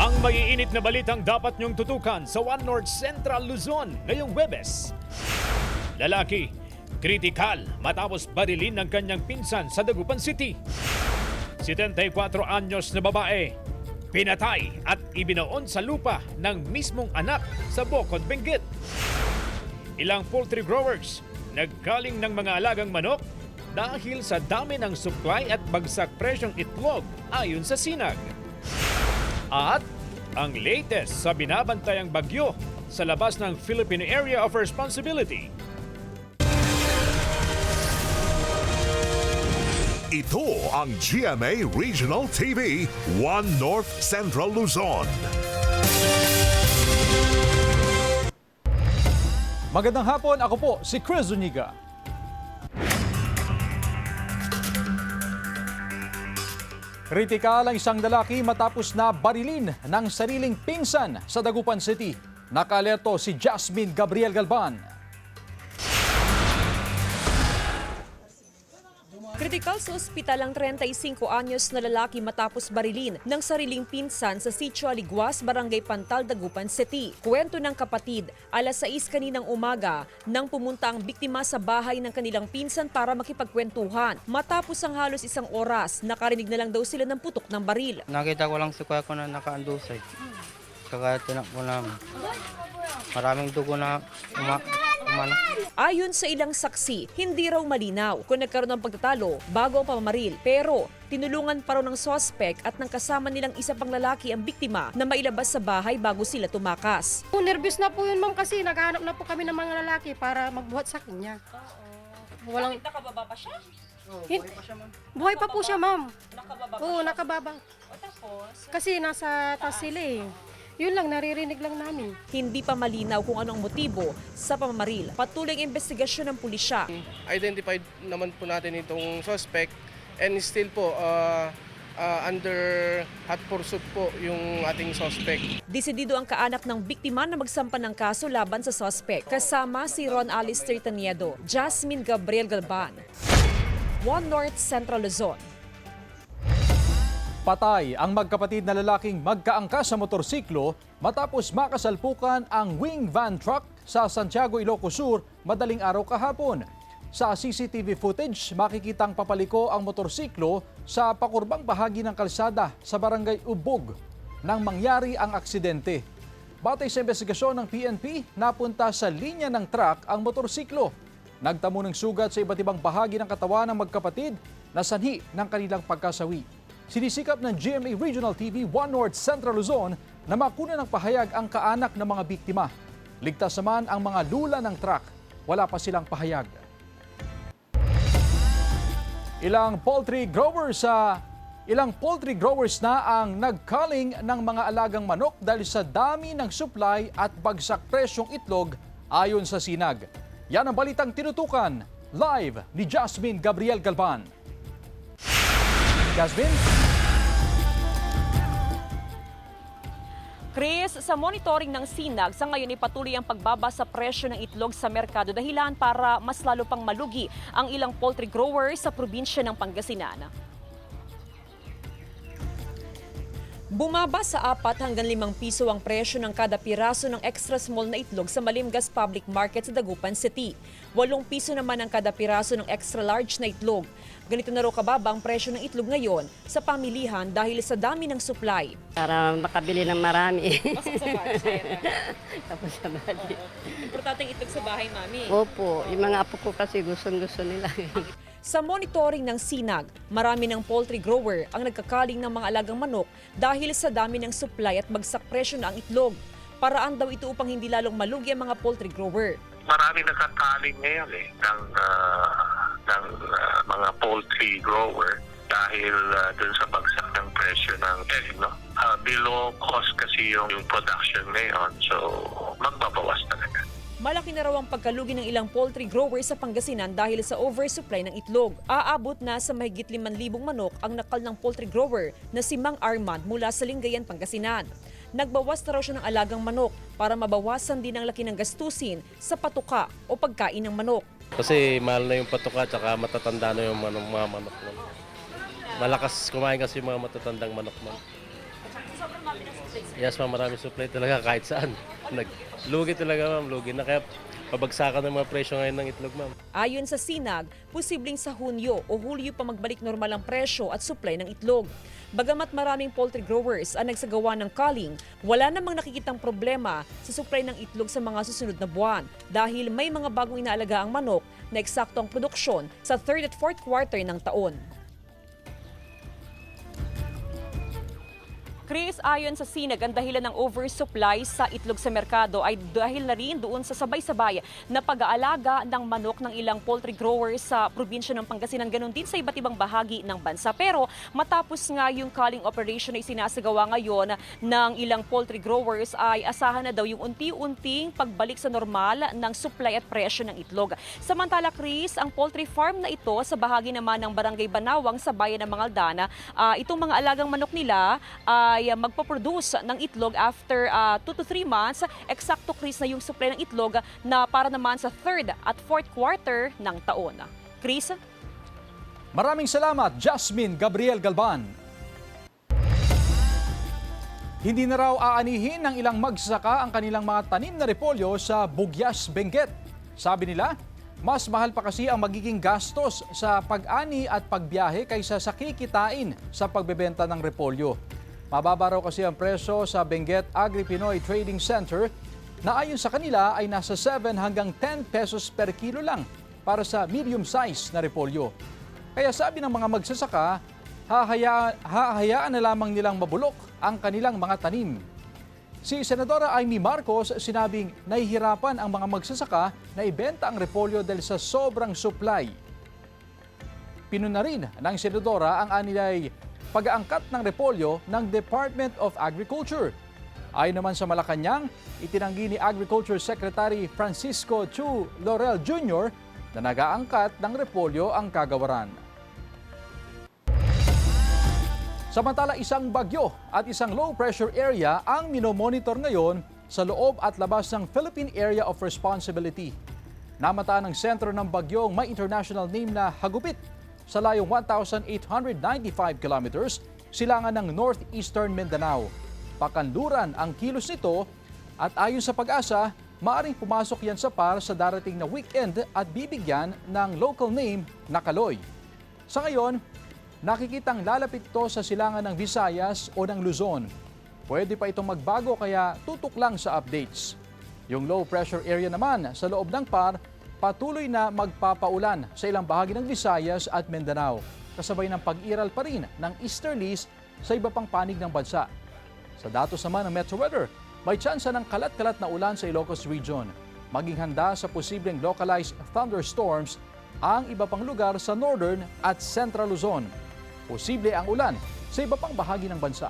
Ang maiinit na balitang dapat niyong tutukan sa One North Central Luzon ngayong Huwebes. Lalaki, kritikal matapos barilin ng kanyang pinsan sa Dagupan City. 74 anyos na babae, pinatay at ibinaon sa lupa ng mismong anak sa Bocod, Benguet. Ilang poultry growers nagkaling ng mga alagang manok dahil sa dami ng supply at bagsak presyong itlog ayon sa Sinag. At ang latest sa binabantayang bagyo sa labas ng Philippine Area of Responsibility. Ito ang GMA Regional TV, One North Central Luzon. Magandang hapon, ako po si Chris Zuniga. Kritikal ang isang lalaki matapos na barilin ng sariling pinsan sa Dagupan City. Naka-alerto si Jasmine Gabriel Galban. Kritikal sa ospital ang 35 anyos na lalaki matapos barilin ng sariling pinsan sa Sitio Aliguas, Barangay Pantal, Dagupan City. Kwento ng kapatid, alas 6 kaninang umaga nang pumunta ang biktima sa bahay ng kanilang pinsan para makipagkwentuhan. Matapos ang halos isang oras, nakarinig na lang daw sila ng putok ng baril. Nakita ko lang si kuya ko na nakaandusay. Kaya tinakbo namin. Maraming dugo na umano. Ayon sa ilang saksi, hindi raw malinaw kung nagkaroon ng pagtatalo bago ang pamamaril. Pero tinulungan pa raw ng sospek at ng kasama nilang isa pang lalaki ang biktima na mailabas sa bahay bago sila tumakas. Nervous na po yun, ma'am, kasi naghahanap na po kami ng mga lalaki para magbuhat sa kanya. Walang... Nakababa pa siya? Buhay pa po siya, ma'am. Nakababa Oo, nakababa. O tapos? Kasi nasa taas sila eh. Yun lang, naririnig lang namin. Hindi pa malinaw kung anong motibo sa pamamaril. Patuloy ang investigasyon ng pulisya. Identified naman po natin itong suspect and still po under hot pursuit po yung ating suspect. Desidido ang kaanak ng biktima na magsampa ng kaso laban sa suspect. Kasama si Ron Alistair Taniedo, Jasmine Gabriel Galban. One North Central Luzon. Patay ang magkapatid na lalaking magkaangkas sa motorsiklo matapos makasalpukan ang wing van truck sa Santiago, Ilocos Sur madaling araw kahapon. Sa CCTV footage, makikitang papaliko ang motorsiklo sa pakurbang bahagi ng kalsada sa barangay Ubog nang mangyari ang aksidente. Batay sa investigasyon ng PNP, napunta sa linya ng truck ang motorsiklo. Nagtamo ng sugat sa iba't ibang bahagi ng katawan ng magkapatid na sanhi ng kanilang pagkasawi. Sinisikap ng GMA Regional TV One North Central Luzon na makuna ng pahayag ang kaanak ng mga biktima. Ligtas naman ang mga lula ng truck. Wala pa silang pahayag. Ilang poultry growers na ang nagkaling ng mga alagang manok dahil sa dami ng supply at bagsak presyong itlog ayon sa Sinag. Yan ang balitang tinutukan live ni Jasmine Gabriel Galban. Jasmine? Chris, sa monitoring ng Sinag, sa ngayon ay patuloy ang pagbaba sa presyo ng itlog sa merkado dahilan para mas lalo pang malugi ang ilang poultry growers sa probinsya ng Pangasinan. Bumaba sa 4 hanggang 5 piso ang presyo ng kada piraso ng extra small na itlog sa Malimgas Public Market sa Dagupan City. 8 piso naman ang kada piraso ng extra large na itlog. Ganito na raw kababa ang presyo ng itlog ngayon sa pamilihan dahil sa dami ng supply. Para makabili ng marami. Pasok sa bahay. Tapos sa bahay. Importante ang itlog sa bahay, mami. Opo, yung mga apo ko kasi gusto nila. Sa monitoring ng Sinag, marami ng poultry grower ang nagkakaling ng mga alagang manok dahil sa dami ng supply at bagsak presyo na ang itlog. Paraan daw ito upang hindi lalong malugi ang mga poultry grower. Marami nakakaling ngayon ng mga poultry grower dahil dun sa bagsak ng presyo ng egg, no? Below cost kasi yung production ngayon, so magbabawas talaga. Malaki na raw ang pagkalugi ng ilang poultry growers sa Pangasinan dahil sa oversupply ng itlog. Aabot na sa mahigit 5,000 manok ang nakal ng poultry grower na si Mang Armand mula sa Lingayen, Pangasinan. Nagbawas na raw siya ng alagang manok para mabawasan din ang laki ng gastusin sa patuka o pagkain ng manok. Kasi mahal na yung patuka at matatanda na yung mga manok. Malakas kumain kasi yung mga matatandang manok. Sobrang dami ng supply. Yes ma'am, marami supply talaga kahit saan. Lugi talaga ma'am, lugi na kaya pabagsakan ng mga presyo ngayon ng itlog ma'am. Ayon sa Sinag, posibleng sa Hunyo o Hulyo pa magbalik normal ang presyo at supply ng itlog. Bagamat maraming poultry growers ang nagsagawa ng culling, wala namang nakikitang problema sa supply ng itlog sa mga susunod na buwan dahil may mga bagong inaalaga ang manok na eksakto ang produksyon sa 3rd at 4th quarter ng taon. Chris, ayon sa Sinag, ang dahilan ng oversupply sa itlog sa merkado ay dahil na rin doon sa sabay-sabay na pag-aalaga ng manok ng ilang poultry growers sa probinsya ng Pangasinan, ganun din sa iba't ibang bahagi ng bansa. Pero matapos nga yung culling operation na isinasagawa ngayon ng ilang poultry growers ay asahan na daw yung unti-unting pagbalik sa normal ng supply at presyo ng itlog. Samantala, Chris, ang poultry farm na ito sa bahagi naman ng Barangay Banawang sa bayan ng Mangaldana, itong mga alagang manok nila ay magpaproduce ng itlog after 2 to 3 months. Eksakto, Chris, na yung supply ng itlog na para naman sa 3rd at 4th quarter ng taon. Chris? Maraming salamat, Jasmine Gabriel Galban. Hindi na raw aanihin ng ilang magsasaka ang kanilang mga tanim na repolyo sa Bugyas, Benguet. Sabi nila, mas mahal pa kasi ang magiging gastos sa pag-ani at pagbiyahe kaysa sa kikitain sa pagbebenta ng repolyo. Mababa raw kasi ang presyo sa Benguet Agri-Pinoy Trading Center na ayon sa kanila ay nasa 7 hanggang 10 pesos per kilo lang para sa medium size na repolyo. Kaya sabi ng mga magsasaka, hahayaan na lamang nilang mabulok ang kanilang mga tanim. Si Senadora Amy Marcos sinabing nahihirapan ang mga magsasaka na ibenta ang repolyo dahil sa sobrang supply. Pinuna rin ng Senadora ang anilay pag-aangkat ng repolyo ng Department of Agriculture. Ayon naman sa Malacanang, itinanggi ni Agriculture Secretary Francisco Chu Laurel Jr. na nag-aangkat ng repolyo ang kagawaran. Samantala, isang bagyo at isang low pressure area ang minomonitor ngayon sa loob at labas ng Philippine Area of Responsibility. Namataan ng sentro ng bagyong may international name na Hagupit sa layong 1,895 kilometers, silangan ng northeastern Mindanao. Pakanluran ang kilos nito at ayon sa Pag-asa, maaring pumasok yan sa par sa darating na weekend at bibigyan ng local name na Kaloy. Sa ngayon, nakikitang lalapit ito sa silangan ng Visayas o ng Luzon. Pwede pa itong magbago kaya tutok lang sa updates. Yung low pressure area naman sa loob ng par, patuloy na magpapaulan sa ilang bahagi ng Visayas at Mindanao, kasabay ng pag-iral pa rin ng easterlies sa iba pang panig ng bansa. Sa datos naman ng Metro Weather, may tsansa ng kalat-kalat na ulan sa Ilocos Region. Maging handa sa posibleng localized thunderstorms ang iba pang lugar sa northern at central Luzon. Posible ang ulan sa iba pang bahagi ng bansa.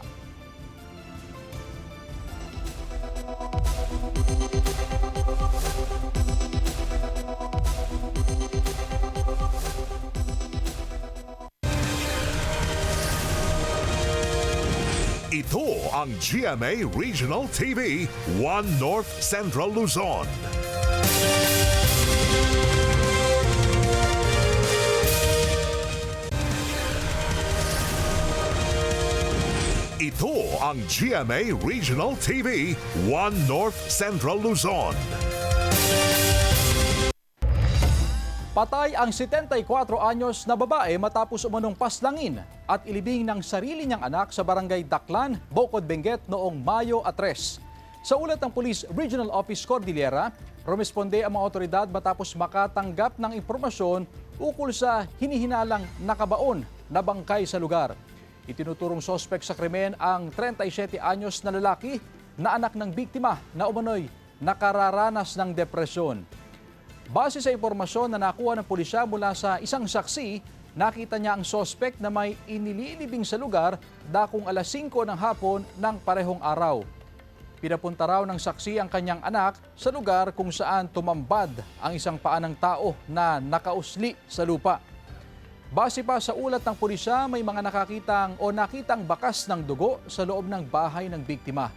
Ito ang GMA Regional TV, 1 North Central Luzon. Ito ang GMA Regional TV, 1 North Central Luzon. Patay ang 74 anyos na babae matapos umanong paslangin at ilibing ng sarili niyang anak sa barangay Daklan, Bocod, Benguet noong Mayo 3. Sa ulat ng Police Regional Office Cordillera, rumesponde ang mga otoridad matapos makatanggap ng impormasyon ukol sa hinihinalang nakabaon na bangkay sa lugar. Itinuturong sospek sa krimen ang 37 anyos na lalaki na anak ng biktima na umano'y nakararanas ng depresyon. Base sa impormasyon na nakuha ng pulisya mula sa isang saksi, nakita niya ang sospek na may inililibing sa lugar dakong alas 5 ng hapon ng parehong araw. Pinapunta raw ng saksi ang kanyang anak sa lugar kung saan tumambad ang isang paa ng tao na nakausli sa lupa. Base pa sa ulat ng pulisya, may mga nakitang bakas ng dugo sa loob ng bahay ng biktima.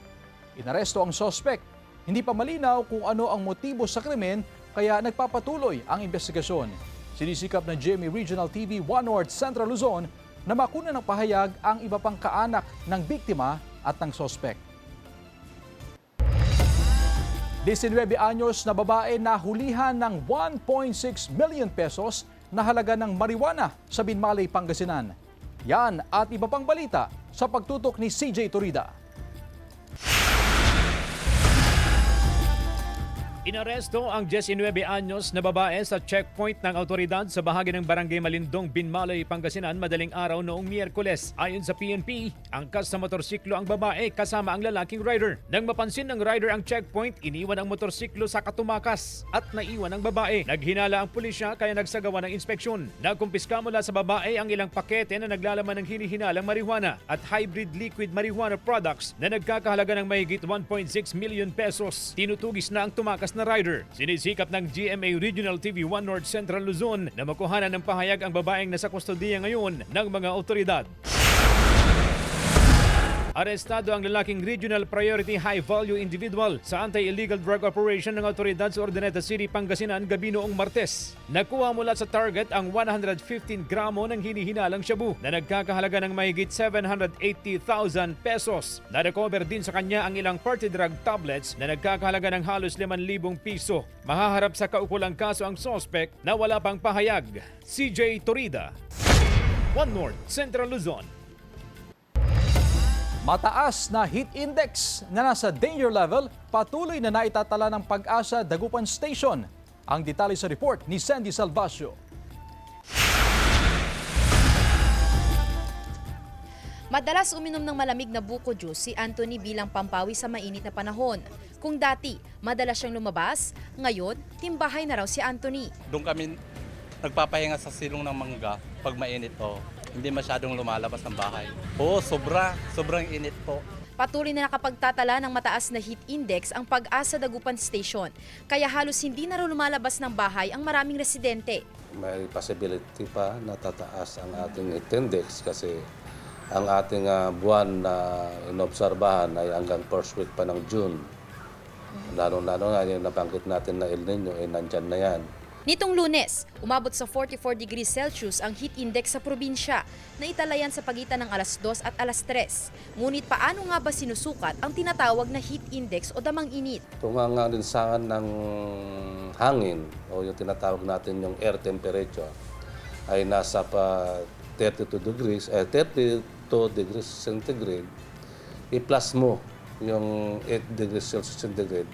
Inaresto ang sospek. Hindi pa malinaw kung ano ang motibo sa krimen, kaya nagpapatuloy ang investigasyon. Sinisikap ng GMA Regional TV 1 North Central Luzon na makuna ng pahayag ang iba pang kaanak ng biktima at ng sospek. 19 anyos na babae na hulihan ng 1.6 million pesos na halaga ng marijuana sa Binmalay, Pangasinan. Yan at iba pang balita sa pagtutok ni CJ Turida. Inaresto ang 19 anyos na babae sa checkpoint ng autoridad sa bahagi ng Barangay Malindong, Binmalay, Pangasinan madaling araw noong Miyerkules. Ayon sa PNP, angkas sa motorsiklo ang babae kasama ang lalaking rider. Nang mapansin ng rider ang checkpoint, iniwan ang motorsiklo sa katumakas at naiwan ang babae. Naghinala ang pulisya kaya nagsagawa ng inspeksyon. Nagkumpiska mula sa babae ang ilang pakete na naglalaman ng hinihinalang marijuana at hybrid liquid marijuana products na nagkakahalaga ng mahigit 1.6 million pesos. Tinutugis na ang tumakas na rider. Sinisikap ng GMA Regional TV 1 North Central Luzon na makuhanan ng pahayag ang babaeng nasa kustodiya ngayon ng mga otoridad. Arestado ang lalaking Regional Priority High Value Individual sa anti-illegal drug operation ng otoridad sa Urdaneta City, Pangasinan gabi noong Martes. Nakuha mula sa target ang 115 gramo ng hinihinalang shabu na nagkakahalaga ng mahigit 780,000 pesos. Na-recover din sa kanya ang ilang party drug tablets na nagkakahalaga ng halos 5,000 piso. Mahaharap sa kaukulang kaso ang sospek na wala pang pahayag. CJ Torida, 1 North Central Luzon. Mataas na heat index na nasa danger level patuloy na naitatala ng Pag-asa Dagupan Station. Ang detalye sa report ni Sandy Salvacio. Madalas uminom ng malamig na buko juice si Anthony bilang pampawi sa mainit na panahon. Kung dati, madalas siyang lumabas, ngayon, timbahay na raw si Anthony. Doon kami nagpapahinga sa silong ng mangga pag mainit po. Hindi masyadong lumalabas ng bahay. Oo, sobrang init po. Patuloy na nakapagtatala ng mataas na heat index ang Pag-asa Dagupan Station. Kaya halos hindi na raw lumalabas ng bahay ang maraming residente. May possibility pa na tataas ang ating heat index kasi ang ating buwan na inobserbahan ay hanggang first week pa ng June. Lalo-lalo nga yung nabanggit natin na El Nino, nandyan na yan. Nitong Lunes, umabot sa 44 degrees Celsius ang heat index sa probinsya na italayan sa pagitan ng alas 2 at alas 3. Ngunit paano nga ba sinusukat ang tinatawag na heat index o damang init? Kung ang linsangan ng hangin o yung tinatawag natin yung air temperature ay nasa pa 32 degrees centigrade, i-plus mo yung 8 degrees Celsius centigrade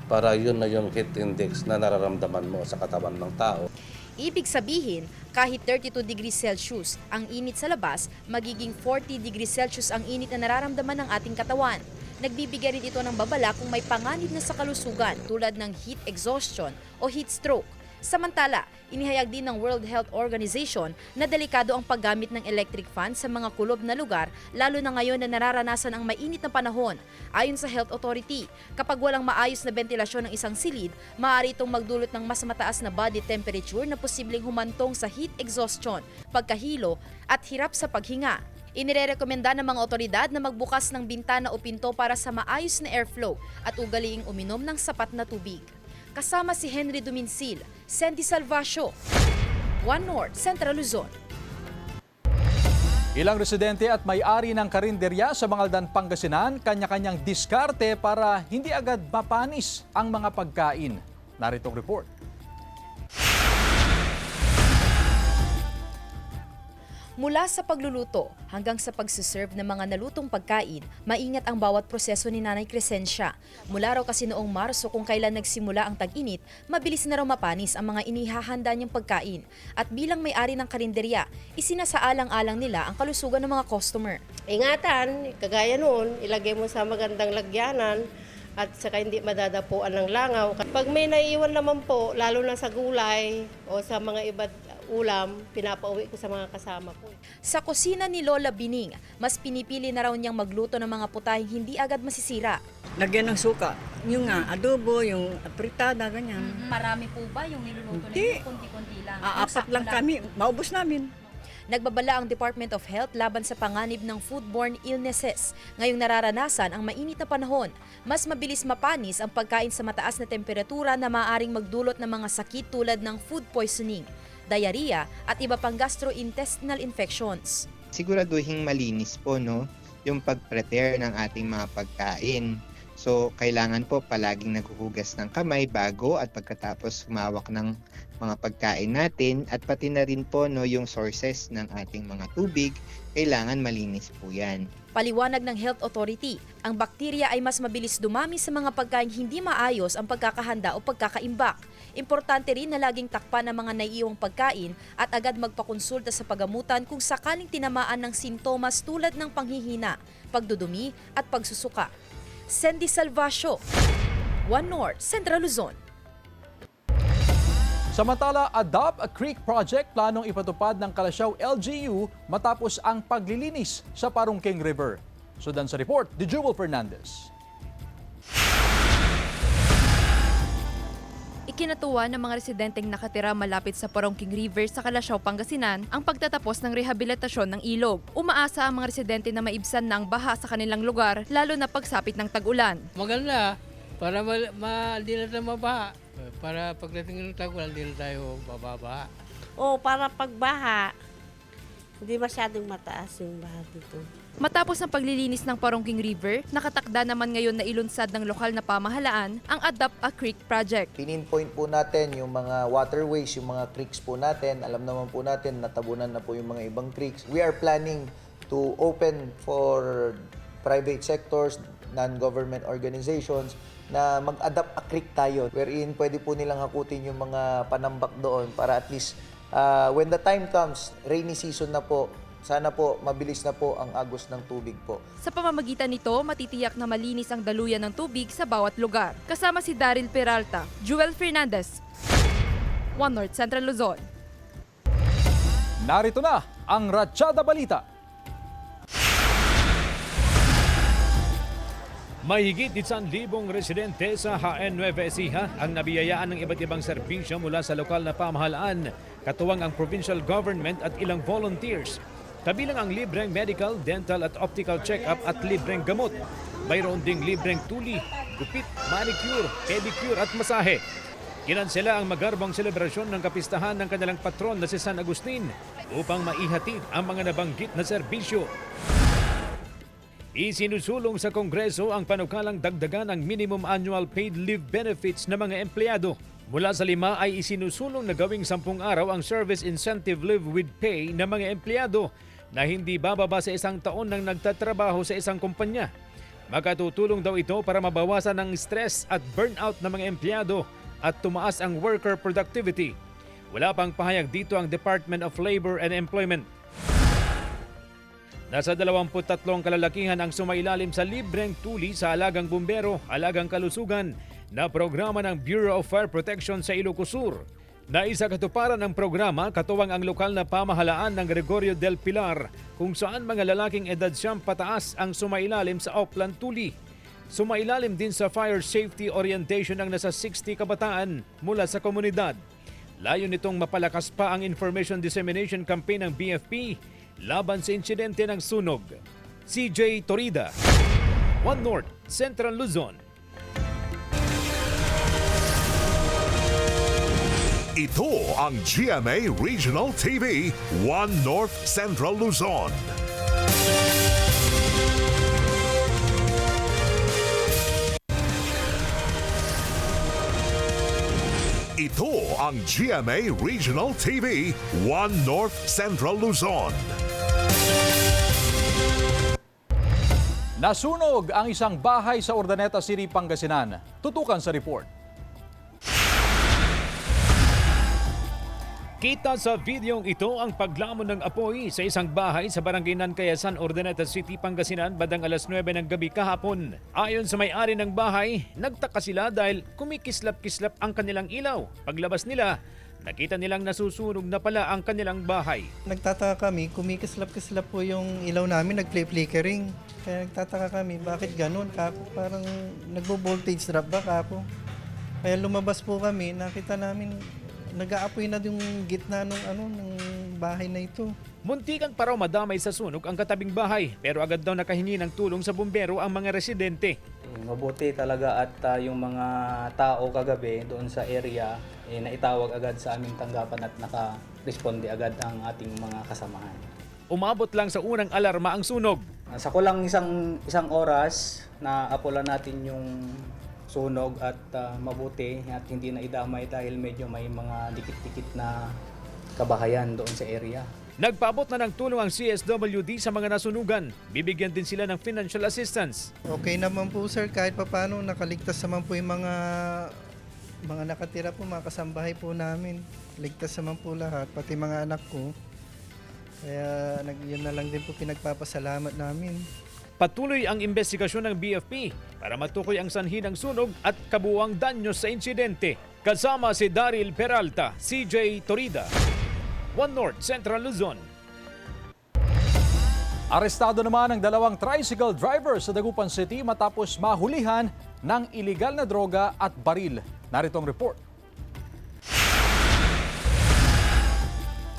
para yun na yung heat index na nararamdaman mo sa katawan ng tao. Ibig sabihin, kahit 32 degrees Celsius ang init sa labas, magiging 40 degrees Celsius ang init na nararamdaman ng ating katawan. Nagbibigay rin ito ng babala kung may panganib na sa kalusugan tulad ng heat exhaustion o heat stroke. Samantala, inihayag din ng World Health Organization na delikado ang paggamit ng electric fan sa mga kulob na lugar, lalo na ngayon na nararanasan ang mainit na panahon. Ayon sa Health Authority, kapag walang maayos na ventilasyon ng isang silid, maaari itong magdulot ng mas mataas na body temperature na posibleng humantong sa heat exhaustion, pagkahilo at hirap sa paghinga. Inirerekomenda ng mga otoridad na magbukas ng bintana o pinto para sa maayos na airflow at ugaliing uminom ng sapat na tubig. Kasama si Henry Duminsil, Sandy Salvacio, 1 North Central Luzon. Ilang residente at may-ari ng karinderya sa Mangaldan, Pangasinan, kanya-kanyang diskarte para hindi agad mapanis ang mga pagkain. Narito ang report. Mula sa pagluluto hanggang sa pagsiserve ng mga nalutong pagkain, maingat ang bawat proseso ni Nanay Crescencia. Mula raw kasi noong Marso kung kailan nagsimula ang tag-init, mabilis na raw mapanis ang mga inihahanda niyang pagkain. At bilang may-ari ng karinderya, isinasaalang-alang nila ang kalusugan ng mga customer. Ingatan, kagaya noon, ilagay mo sa magandang lagyanan at saka hindi madadapuan ng langaw. Pag may naiiwan naman po, lalo na sa gulay o sa mga iba't ulam, pinapauwi ko sa mga kasama ko. Sa kusina ni Lola Bining, mas pinipili na raw niyang magluto ng mga putahing hindi agad masisira. Lagyan ng suka. Yung adobo, yung apritada, ganyan. Marami po ba yung niluluto ninyo? Kunti-kunti lang. Apat lang kami, maubos namin. Nagbabala ang Department of Health laban sa panganib ng foodborne illnesses. Ngayong nararanasan ang mainit na panahon, mas mabilis mapanis ang pagkain sa mataas na temperatura na maaaring magdulot ng mga sakit tulad ng food poisoning, diarrhea at iba pang gastrointestinal infections. Siguraduhin malinis po, no? yung pag-prepare ng ating mga pagkain. So, kailangan po palaging naghuhugas ng kamay bago at pagkatapos humawak ng mga pagkain natin, at pati na rin po yung sources ng ating mga tubig, kailangan malinis po yan. Paliwanag ng Health Authority, ang bakterya ay mas mabilis dumami sa mga pagkain hindi maayos ang pagkakahanda o pagkakaimbak. Importante rin na laging takpan ang mga naiiwang pagkain at agad magpakonsulta sa pagamutan kung sakaling tinamaan ng sintomas tulad ng panghihina, pagdudumi at pagsusuka. Sandy Salvacio, One North, Central Luzon. Samantala, Adopt a Creek Project planong ipatupad ng Kalasyaw LGU matapos ang paglilinis sa Parungking River. Sudan sa report, Jewel Fernandez. Ikinatuwa ng mga residenteng nakatira malapit sa Parungking River sa Kalasyaw, Pangasinan ang pagtatapos ng rehabilitasyon ng ilog. Umaasa ang mga residente na maibsan ng baha sa kanilang lugar, lalo na pagsapit ng tag-ulan. Maganda para di na tayo mabaha. Para pagdating ng tag-ulan, di na tayo bababa. O para pagbaha, hindi masyadong mataas yung baha dito. Matapos ang paglilinis ng Parungking River, nakatakda naman ngayon na ilunsad ng lokal na pamahalaan ang Adopt a Creek Project. Pininpoint po natin yung mga waterways, yung mga creeks po natin. Alam naman po natin, natabunan na po yung mga ibang creeks. We are planning to open for private sectors, non-government organizations, na mag-adapt a creek tayo, wherein pwede po nilang hakutin yung mga panambak doon para at least when the time comes, rainy season na po, sana po mabilis na po ang agos ng tubig po. Sa pamamagitan nito, matitiyak na malinis ang daluyan ng tubig sa bawat lugar. Kasama si Daryl Peralta, Jewel Fernandez, One North, Central Luzon. Narito na ang Ratsyada Balita. Mahigit 1,000 residente sa HN Nueva Ecija ang nabiyayaan ng iba't ibang serbisyo mula sa lokal na pamahalaan, katuwang ang provincial government at ilang volunteers. Kabilang ang libreng medical, dental at optical check-up at libreng gamot. Mayroon ding libreng tuli, gupit, manicure, pedicure at masahe. Kinansela ang magarbang selebrasyon ng kapistahan ng kanilang patron na si San Agustin upang maihatid ang mga nabanggit na serbisyo. Isinusulong sa Kongreso ang panukalang dagdagan ng minimum annual paid leave benefits ng mga empleyado. Mula sa 5 ay isinusulong na gawing 10 araw ang service incentive leave with pay ng mga empleyado na hindi bababa sa 1 taon nang nagtatrabaho sa isang kumpanya. Makatutulong daw ito para mabawasan ang stress at burnout ng mga empleyado at tumaas ang worker productivity. Wala pang pahayag dito ang Department of Labor and Employment. Nasa 23 kalalakihan ang sumailalim sa libreng tuli sa Alagang Bumbero, Alagang Kalusugan na programa ng Bureau of Fire Protection sa Ilocos Sur. Naisa katuparan ng programa katuwang ang lokal na pamahalaan ng Gregorio del Pilar kung saan mga lalaking edad 10 pataas ang sumailalim sa Oplan Tuli. Sumailalim din sa fire safety orientation ang nasa 60 kabataan mula sa komunidad. Layo nitong mapalakas pa ang information dissemination campaign ng BFP laban sa insidente ng sunog. CJ Torida, One North, Central Luzon. Ito ang GMA Regional TV, One North Central Luzon. Ito ang GMA Regional TV, One North Central Luzon. Nasunog ang isang bahay sa Urdaneta City, Pangasinan. Tutukan sa report. Kita sa videong ito ang paglamon ng apoy sa isang bahay sa barangay Nancayasan, Urdaneta City, Pangasinan bandang alas 9 ng gabi kahapon. Ayon sa may-ari ng bahay, nagtaka sila dahil kumikislap-kislap ang kanilang ilaw. Paglabas nila, nakita nilang nasusunog na pala ang kanilang bahay. Nagtataka kami, kumikislap-kislap po yung ilaw namin, nag-flickering. Kaya nagtataka kami, bakit ganun? Kako, parang nagbo-voltage drop ba kako? Kaya lumabas po kami, nakita namin nag-aapoy na yung gitna ng bahay na ito. Muntikan pa raw madamay sa sunog ang katabing bahay pero agad daw nakahingi ng tulong sa bumbero ang mga residente. Mabuti talaga at yung mga tao kagabi doon sa area naitawag agad sa aming tanggapan at naka-responde agad ang ating mga kasamahan. Umabot lang sa unang alarma ang sunog. Sa kulang isang oras na apulan natin yung sunog at mabuti at hindi na idamay dahil medyo may mga dikit-dikit na kabahayan doon sa area. Nagpaabot na ng tulong ang CSWD sa mga nasunugan. Bibigyan din sila ng financial assistance. Okay naman po sir, kahit papaano nakaligtas naman po yung mga nakatira po, mga kasambahay po namin. Ligtas naman po lahat, pati mga anak ko. Kaya yun na lang din po pinagpapasalamat namin. Patuloy ang investigasyon ng BFP para matukoy ang sanhi ng sunog at kabuuang danyo sa insidente. Kasama si Daryl Peralta, CJ Torida, One North Central Luzon. Arestado naman ang 2 tricycle driver sa Dagupan City matapos mahulihan ng iligal na droga at baril. Narito ang report.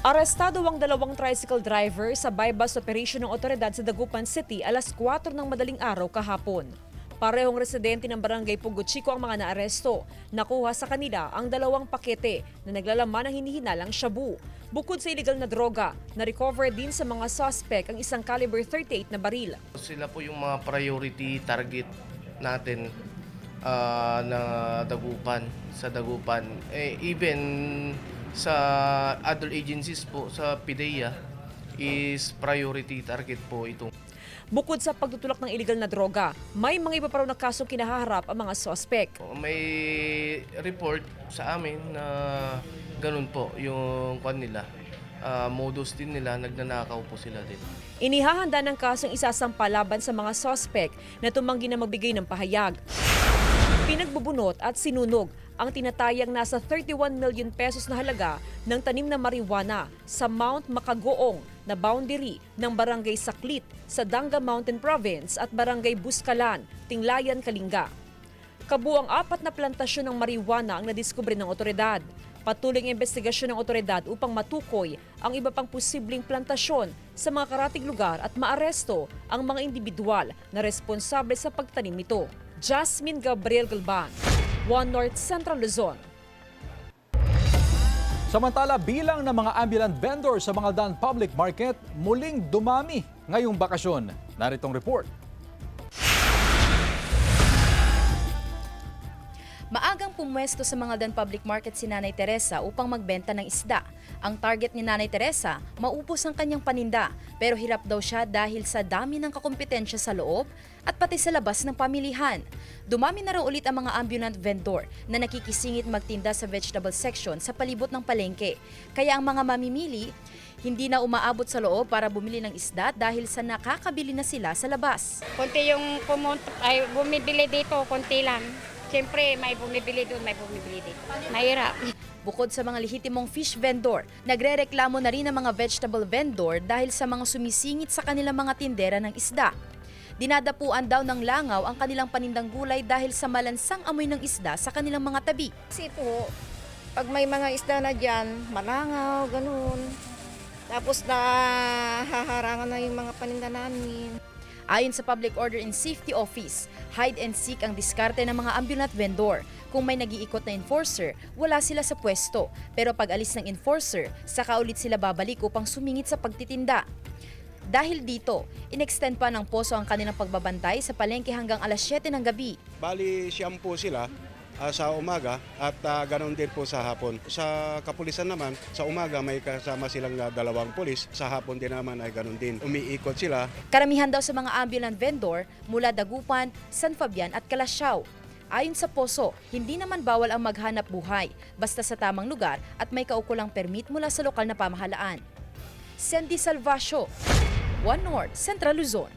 Arestado ang 2 tricycle driver sa bypass operation ng otoridad sa Dagupan City alas 4 ng madaling araw kahapon. Parehong residente ng barangay Pugo Chico ang mga naaresto. Nakuha sa kanila ang 2 pakete na naglalaman ng hinihinalang shabu. Bukod sa illegal na droga, na-recover din sa mga suspect ang isang caliber 38 na baril. Sila po yung mga priority target natin na Dagupan, sa Dagupan. Even sa other agencies po, sa PIDEA is priority target po ito. Bukod sa pagtutulak ng illegal na droga, may mga iba pa raw na kasong kinahaharap ang mga suspect. May report sa amin na ganun po yung kwan nila. Modus din nila, nagnanakaw po sila din. Inihahanda ng kasong isasampa laban sa mga suspect na tumanggi na magbigay ng pahayag. Pinagbubunot at sinunog ang tinatayang nasa 31 million pesos na halaga ng tanim na marijuana sa Mount Makagoong na boundary ng Barangay Saklit sa Danga Mountain Province at Barangay Buskalan, Tinglayan, Kalinga. Kabuang 4 na plantasyon ng marijuana ang nadiskubre ng otoridad. Patuloy ang investigasyon ng otoridad upang matukoy ang iba pang posibleng plantasyon sa mga karatig lugar at maaresto ang mga individual na responsable sa pagtanim nito. Jasmine Gabriel Galban, One North Central Luzon. Samantala, bilang ng mga ambulant vendor sa Mangaldan Public Market muling dumami ngayong bakasyon. Naritong report. Maagang pumwesto sa Mangaldan Public Market si Nanay Teresa upang magbenta ng isda. Ang target ni Nanay Teresa, maubos ang kanyang paninda, pero hirap daw siya dahil sa dami ng kakumpetensya sa loob at pati sa labas ng pamilihan. Dumami na raw ulit ang mga ambulant vendor na nakikisingit magtinda sa vegetable section sa palibot ng palengke. Kaya ang mga mamimili, hindi na umaabot sa loob para bumili ng isda dahil sa nakakabili na sila sa labas. Konti yung bumibili dito, konti lang. Siyempre, may bumibili doon, may bumibili dito. Mahirap. Bukod sa mga lehitimong fish vendor, nagrereklamo na rin ang mga vegetable vendor dahil sa mga sumisingit sa kanilang mga tindera ng isda. Dinadapuan daw ng langaw ang kanilang panindang gulay dahil sa malansang amoy ng isda sa kanilang mga tabi. Kasi po, pag may mga isda na dyan, malangaw, ganun. Tapos haharangan na yung mga paninda namin. Ayon sa Public Order and Safety Office, hide and seek ang diskarte ng mga ambulant vendor. Kung may nag-iikot na enforcer, wala sila sa pwesto. Pero pag alis ng enforcer, saka ulit sila babalik upang sumingit sa pagtitinda. Dahil dito, inextend pa ng poso ang kanilang pagbabantay sa palengke hanggang alas 7 ng gabi. Bali, siyam po sila sa umaga at ganoon din po sa hapon. Sa kapulisan naman, sa umaga may kasama silang 2 pulis, sa hapon din naman ay ganoon din. Umiikot sila. Karamihan daw sa mga ambulant vendor mula Dagupan, San Fabian at Calasiao. Ayon sa poso, hindi naman bawal ang maghanap buhay basta sa tamang lugar at may kaukulang permit mula sa lokal na pamahalaan. Sandy Salvacio, One North, Central Luzon.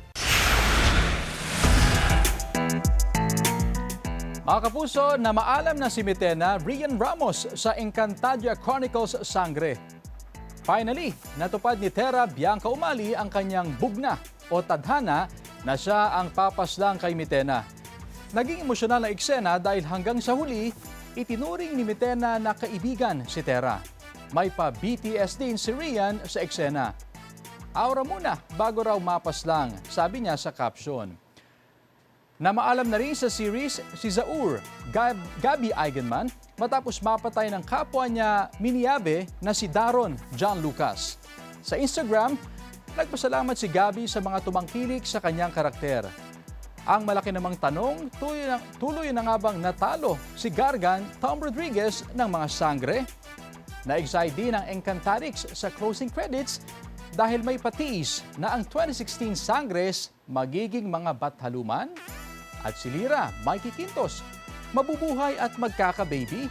Mga kapuso, na maalam na si Mitena Rian Ramos sa Encantadia Chronicles Sangre. Finally, natupad ni Tera Bianca Umali ang kanyang bugna o tadhana na siya ang papaslang kay Mitena. Naging emosyonal na eksena dahil hanggang sa huli, itinuring ni Mitena na kaibigan si Tera. May pa BTS din si Rian sa eksena. Aura muna bago raw mapaslang, sabi niya sa caption. Na maalam na rin sa series si Zaur, Gabby Eigenman, matapos mapatay ng kapwa niya Miniabe na si Daron John Lucas. Sa Instagram, Nagpasalamat si Gabby sa mga tumangkilik sa kanyang karakter. Ang malaki namang tanong, tuloy na nga bang natalo si Gargan Tom Rodriguez ng mga sangre? Na-excite din ang Encantadix sa closing credits dahil may patiis na ang 2016 Sangres magiging mga bathaluman. At si Lira, Mikey Quintos, mabubuhay at magkaka-baby.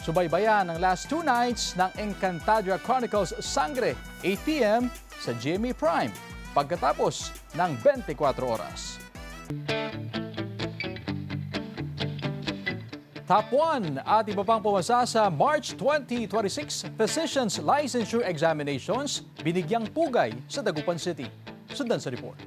Subaybayan ang last 2 nights ng Encantadia Chronicles Sangre, 8 p.m. sa GMA Prime, pagkatapos ng 24 oras. Top 1 at iba pang pumasa sa March 2026 Physicians Licensure Examinations binigyang pugay sa Dagupan City. Sundan sa report.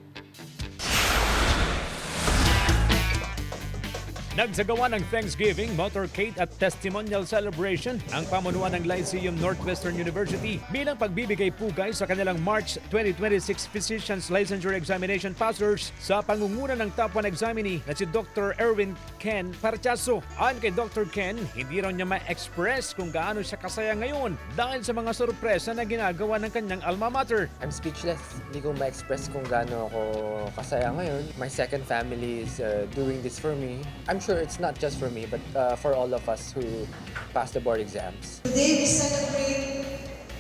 Nagsagawa ng Thanksgiving, motorcade at testimonial celebration ang pamunuan ng Lyceum Northwestern University bilang pagbibigay pugay sa kanilang March 2026 Physicians Licensure Examination Passers sa pangunguna ng top 1 examinee na si Dr. Erwin Ken Parchaso. Ayon kay Dr. Ken, hindi raw niya ma-express kung gaano siya kasaya ngayon dahil sa mga sorpresa na ginagawa ng kanyang alma mater. I'm speechless. Hindi ko ma-express kung gaano ako kasaya ngayon. My second family is doing this for me. I'm sure it's not just for me, but for all of us who passed the board exams. Today we celebrate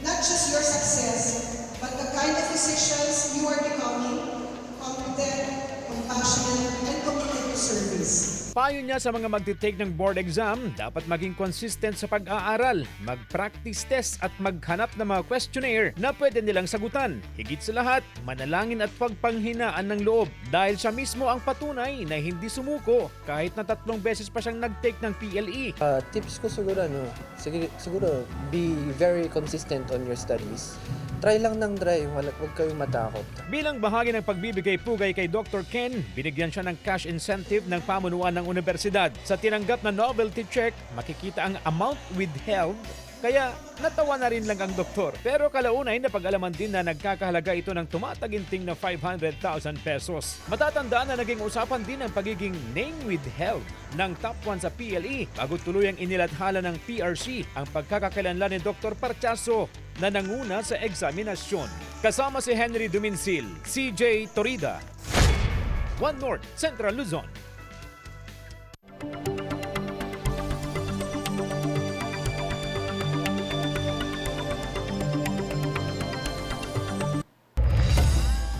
not just your success, but the kind of physicians you are becoming, competent, compassionate, and committed to service. Payo niya sa mga magtitake ng board exam, dapat maging consistent sa pag-aaral, mag-practice test at maghanap ng mga questionnaire na pwede nilang sagutan. Higit sa lahat, manalangin at pagpanghinaan ng loob dahil siya mismo ang patunay na hindi sumuko kahit na 3 beses pa siyang nag-take ng PLE. Tips ko siguro, siguro be very consistent on your studies. Try lang ng try, huwag kayong matakot. Bilang bahagi ng pagbibigay pugay kay Dr. Ken, binigyan siya ng cash incentive ng pamunuan ng universidad. Sa tinanggap na novelty check, makikita ang amount withheld, kaya natawa na rin lang ang doktor. Pero kalaunay napag-alaman din na nagkakahalaga ito ng tumataginting na 500,000 pesos. Matatandaan na naging usapan din ang pagiging name withheld ng top 1 sa PLE bago tuluyang inilathala ng PRC ang pagkakakilanlan ni Dr. Parchaso na nanguna sa eksaminasyon. Kasama si Henry Duminsil, CJ Torida, One North Central Luzon.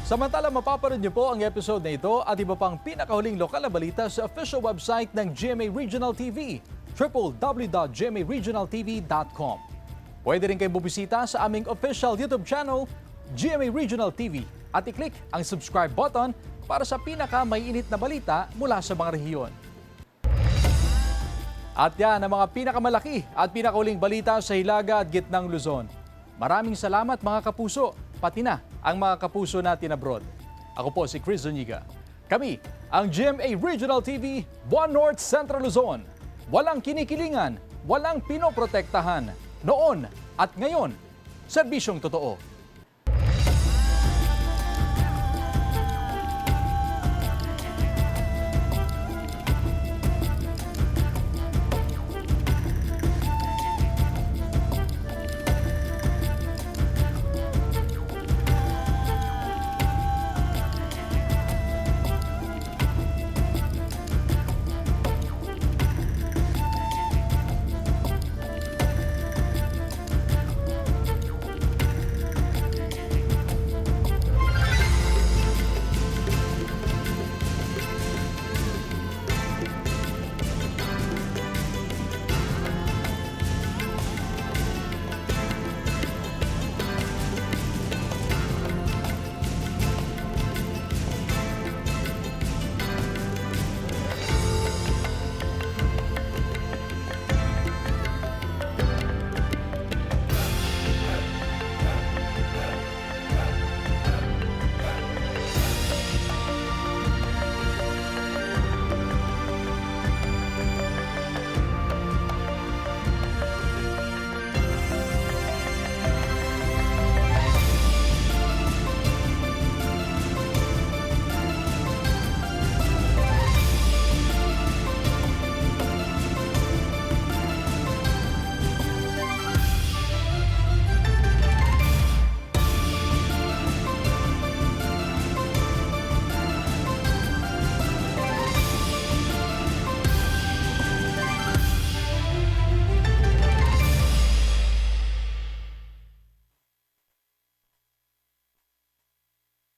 Samantala, mapapanood niyo po ang episode na ito at iba pang pinakahuling lokal na balita sa official website ng GMA Regional TV, www.gmaregionaltv.com. Pwede rin kayo bubisita sa aming official YouTube channel, GMA Regional TV, at i-click ang subscribe button para sa pinaka-mainit na balita mula sa mga rehiyon. At yan ang mga pinakamalaki at pinakahuling balita sa Hilaga at Gitnang Luzon. Maraming salamat mga kapuso, pati na ang mga kapuso natin abroad. Ako po si Chris Zuniga. Kami ang GMA Regional TV, One North Central Luzon. Walang kinikilingan, walang pinoprotektahan. Noon at ngayon, serbisyong totoo.